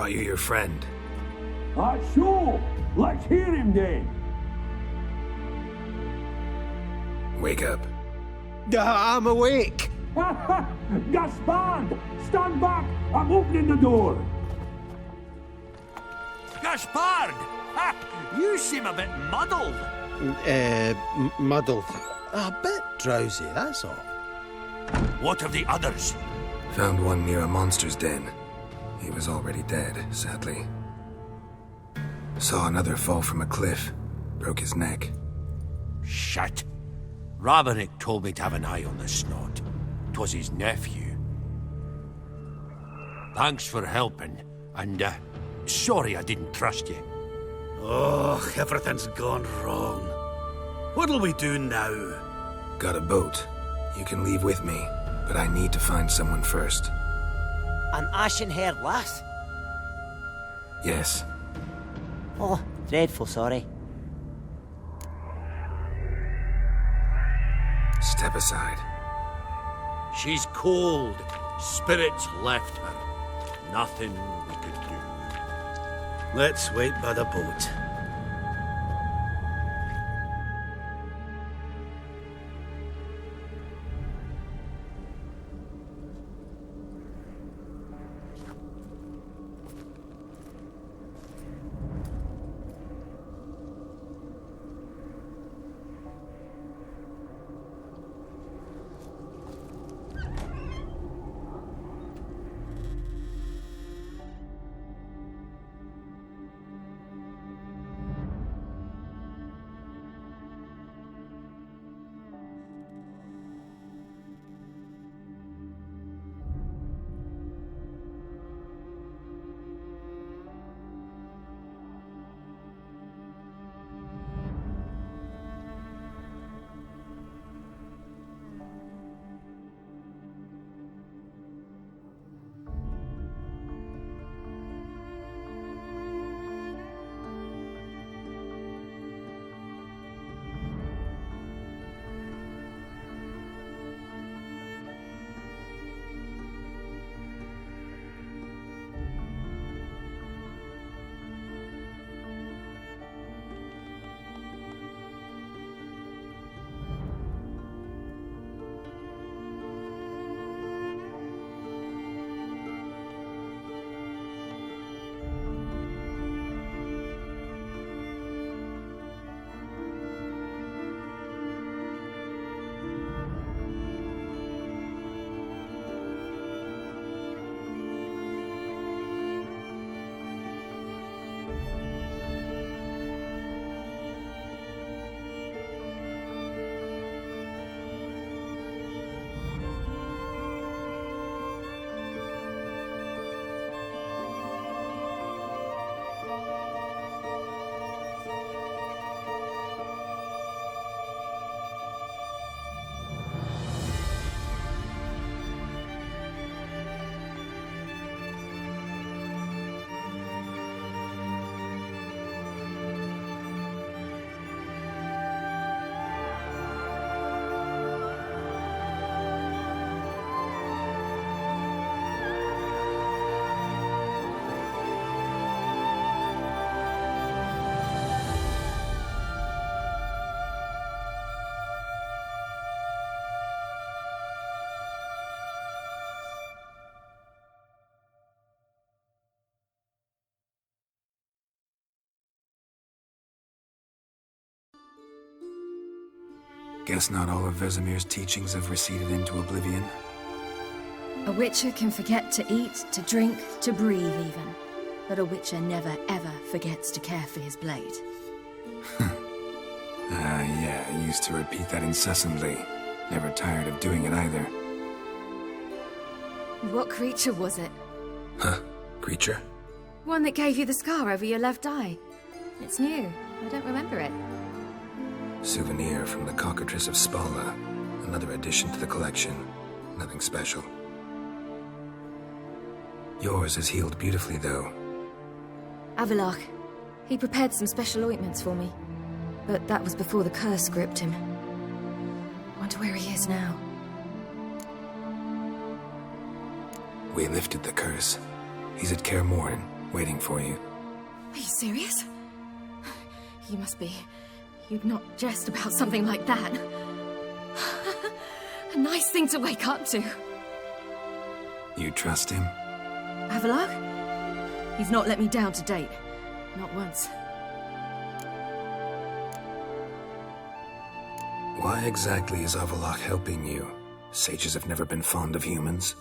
Are you your friend? Sure. Let's hear him then. Wake up. I'm awake. Gaspard! Stand back! I'm opening the door. Gaspard! Ha! You seem a bit muddled. Muddled. A bit drowsy, that's all. What of the others? Found one near a monster's den. He was already dead, sadly. Saw another fall from a cliff. Broke his neck. Shit. Raverick told me to have an eye on the snot. 'Twas his nephew. Thanks for helping, and sorry I didn't trust you. Oh, everything's gone wrong. What'll we do now? Got a boat. You can leave with me, but I need to find someone first. An ashen-haired lass? Yes. Oh, dreadful sorry. Step aside. She's cold. Spirits left her. Nothing we could do. Let's wait by the boat. Guess not all of Vesemir's teachings have receded into oblivion. A witcher can forget to eat, to drink, to breathe even. But a witcher never ever forgets to care for his blade. Yeah, I used to repeat that incessantly. Never tired of doing it either. What creature was it? Huh? Creature? One that gave you the scar over your left eye. It's new. I don't remember it. Souvenir from the Cockatrice of Spala. Another addition to the collection. Nothing special. Yours is healed beautifully, though. Avalok. He prepared some special ointments for me. But that was before the curse gripped him. Wonder where he is now. We lifted the curse. He's at Kaer Morhen. waiting for you. Are you serious? You must be. You'd not jest about something like that. A nice thing to wake up to. You trust him? Avallac'h? He's not let me down to date. Not once. Why exactly is Avallac'h helping you? Sages have never been fond of humans.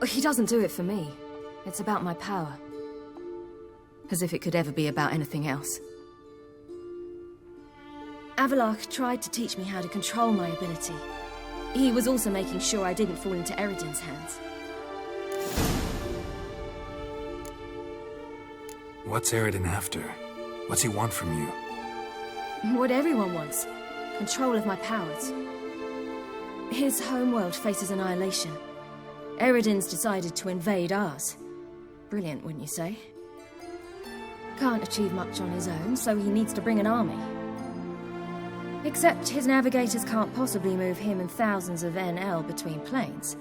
He doesn't do it for me. It's about my power. As if it could ever be about anything else. Avallac'h tried to teach me how to control my ability. He was also making sure I didn't fall into Eredin's hands. What's Eredin after? What's he want from you? What everyone wants. Control of my powers. His homeworld faces annihilation. Eredin's decided to invade ours. Brilliant, wouldn't you say? Can't achieve much on his own, so he needs to bring an army. Except his navigators can't possibly move him and thousands of NL between planes.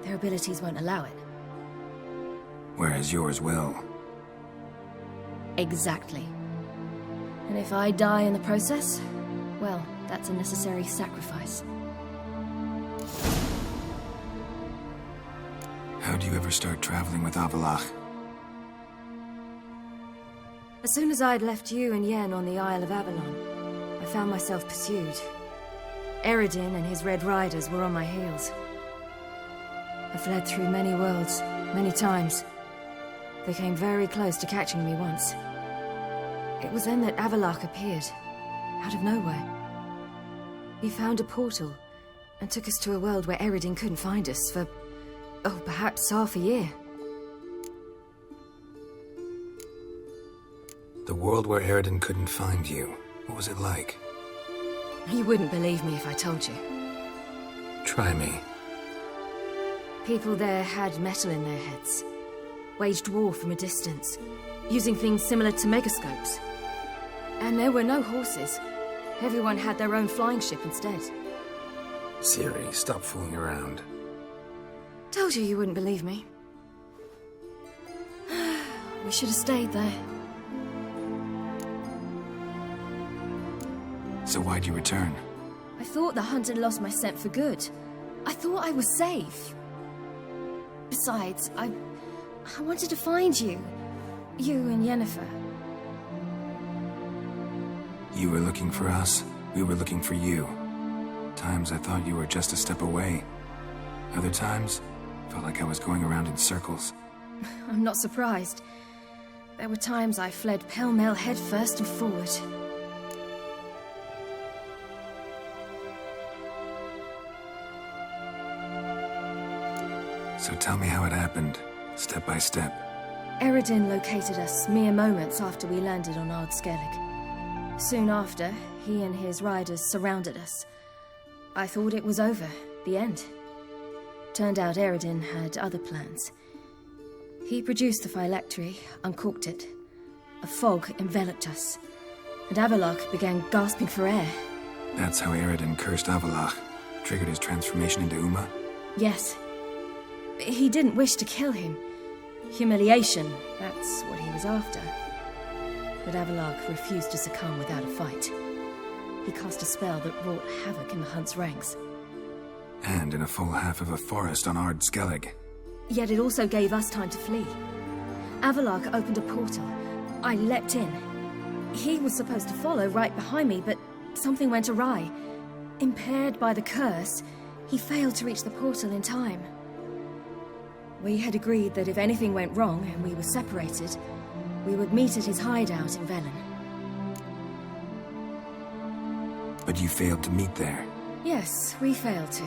Their abilities won't allow it. Whereas yours will. Exactly. And if I die in the process, well, that's a necessary sacrifice. How'd you ever start traveling with Avallac'h? As soon as I'd left you and Yen on the Isle of Avalon, I found myself pursued. Eredin and his Red Riders were on my heels. I fled through many worlds, many times. They came very close to catching me once. It was then that Avallac'h appeared, out of nowhere. He found a portal, and took us to a world where Eredin couldn't find us for, oh, perhaps half a year. The world where Eredin couldn't find you. What was it like? You wouldn't believe me if I told you. Try me. People there had metal in their heads. Waged war from a distance, using things similar to megascopes. And there were no horses. Everyone had their own flying ship instead. Ciri, stop fooling around. Told you wouldn't believe me. We should have stayed there. So why'd you return? I thought the hunt had lost my scent for good. I thought I was safe. Besides, I wanted to find you. You and Yennefer. You were looking for us. We were looking for you. Times I thought you were just a step away. Other times, felt like I was going around in circles. I'm not surprised. There were times I fled pell-mell headfirst and forward. So tell me how it happened, step by step. Eredin located us mere moments after we landed on Ard Skellig. Soon after, he and his riders surrounded us. I thought it was over, the end. Turned out Eredin had other plans. He produced the phylactery, uncorked it. A fog enveloped us, and Avallac'h began gasping for air. That's how Eredin cursed Avallac'h, triggered his transformation into Uma? Yes. He didn't wish to kill him. Humiliation, that's what he was after. But Avallac'h refused to succumb without a fight. He cast a spell that wrought havoc in the hunt's ranks. And in a full half of a forest on Ard Skellig. Yet it also gave us time to flee. Avallac'h opened a portal. I leapt in. He was supposed to follow right behind me, but something went awry. Impaired by the curse, he failed to reach the portal in time. We had agreed that if anything went wrong and we were separated, we would meet at his hideout in Velen. But you failed to meet there. Yes, we failed to.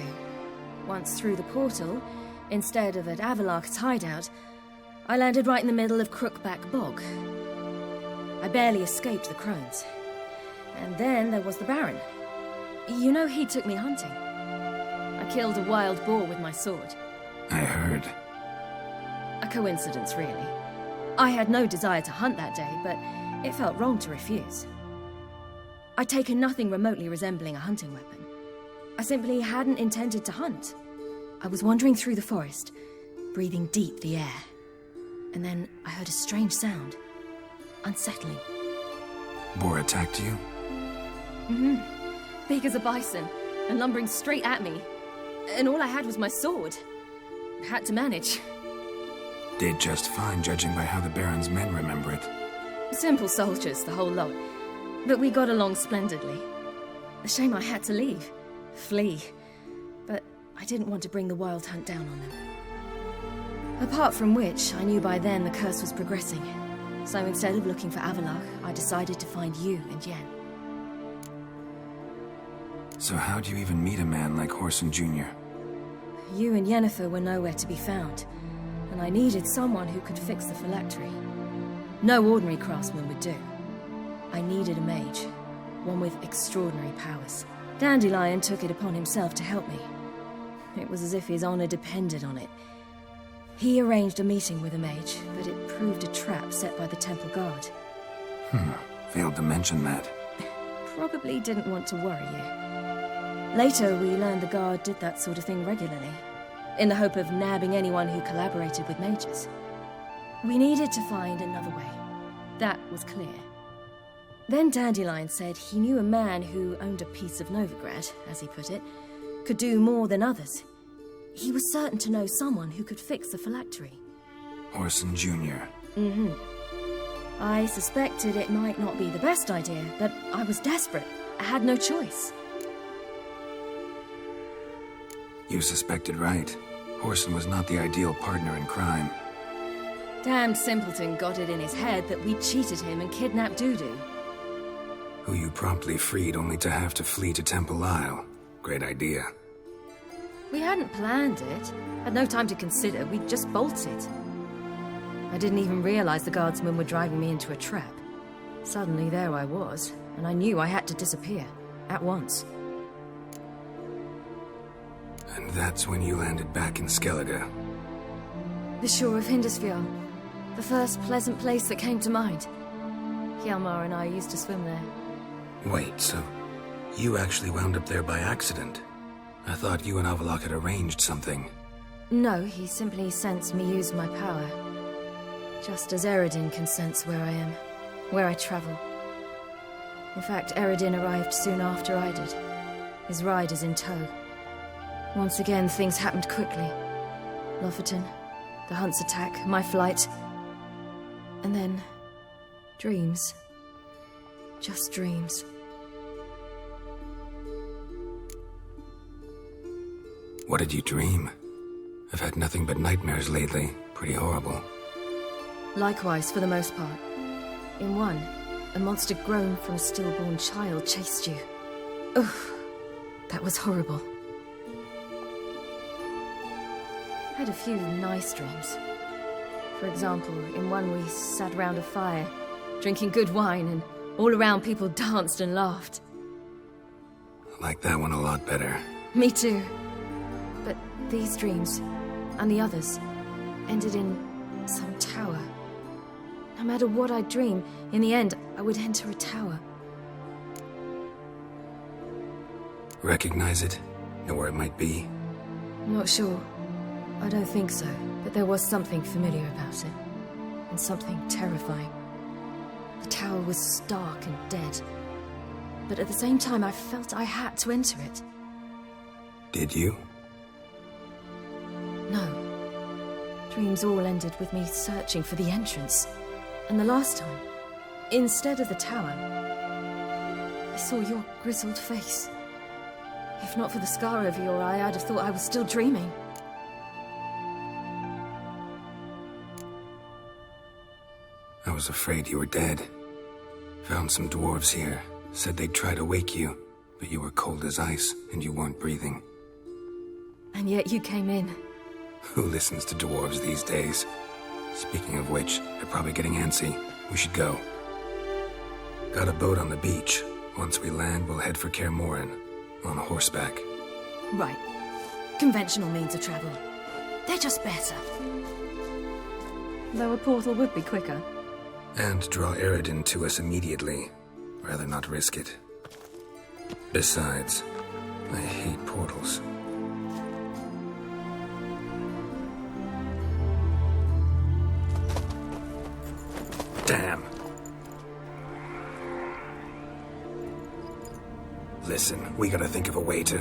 Once through the portal, instead of at Avallac'h's hideout, I landed right in the middle of Crookback Bog. I barely escaped the crones. And then there was the Baron. You know, he took me hunting. I killed a wild boar with my sword. I heard. A coincidence, really. I had no desire to hunt that day, but it felt wrong to refuse. I'd taken nothing remotely resembling a hunting weapon. I simply hadn't intended to hunt. I was wandering through the forest, breathing deep the air. And then I heard a strange sound. Unsettling. Boar attacked you? Big as a bison, and lumbering straight at me. And all I had was my sword. Had to manage. Did just fine, judging by how the Baron's men remember it. Simple soldiers, the whole lot. But we got along splendidly. A shame I had to leave. Flee. But I didn't want to bring the Wild Hunt down on them. Apart from which, I knew by then the curse was progressing. So instead of looking for Avallac'h, I decided to find you and Yen. So how'd you even meet a man like Whoreson Jr.? You and Yennefer were nowhere to be found, and I needed someone who could fix the phylactery. No ordinary craftsman would do. I needed a mage, one with extraordinary powers. Dandelion took it upon himself to help me. It was as if his honor depended on it. He arranged a meeting with a mage, but it proved a trap set by the temple guard. Failed to mention that. Probably didn't want to worry you. Later, we learned the guard did that sort of thing regularly, in the hope of nabbing anyone who collaborated with mages. We needed to find another way. That was clear. Then Dandelion said he knew a man who owned a piece of Novigrad, as he put it, could do more than others. He was certain to know someone who could fix the phylactery. Whoreson Jr. I suspected it might not be the best idea, but I was desperate. I had no choice. You suspected right. Whoreson was not the ideal partner in crime. Damned simpleton got it in his head that we cheated him and kidnapped Dudu. Who you promptly freed only to have to flee to Temple Isle. Great idea. We hadn't planned it. Had no time to consider. We just bolted. I didn't even realize the guardsmen were driving me into a trap. Suddenly there I was, and I knew I had to disappear. At once. And that's when you landed back in Skellige. The shore of Hindisfjord. The first pleasant place that came to mind. Hjalmar and I used to swim there. Wait, so you actually wound up there by accident? I thought you and Avallac'h had arranged something. No, he simply sensed me use my power. Just as Eredin can sense where I am, where I travel. In fact, Eredin arrived soon after I did. His riders in tow. Once again, things happened quickly. Lofoten, the Hunt's attack, my flight. And then, dreams. Just dreams. What did you dream? I've had nothing but nightmares lately. Pretty horrible. Likewise, for the most part. In one, a monster grown from a stillborn child chased you. Ugh, that was horrible. I had a few nice dreams. For example, in one we sat around a fire, drinking good wine, and all around people danced and laughed. I like that one a lot better. Me too. But these dreams, and the others, ended in some tower. No matter what I dream, in the end, I would enter a tower. Recognize it? Know where it might be? Not sure. I don't think so, but there was something familiar about it. And something terrifying. The tower was stark and dead. But at the same time, I felt I had to enter it. Did you? No. Dreams all ended with me searching for the entrance. And the last time, instead of the tower, I saw your grizzled face. If not for the scar over your eye, I'd have thought I was still dreaming. I was afraid you were dead. Found some dwarves here. Said they'd try to wake you, but you were cold as ice and you weren't breathing. And yet you came in. Who listens to dwarves these days? Speaking of which, they're probably getting antsy. We should go. Got a boat on the beach. Once we land, we'll head for Kaer Morhen. On horseback. Right. Conventional means of travel. They're just better. Though a portal would be quicker. And draw Eredin to us immediately. Rather not risk it. Besides, I hate portals. Damn. Listen, we gotta think of a way to...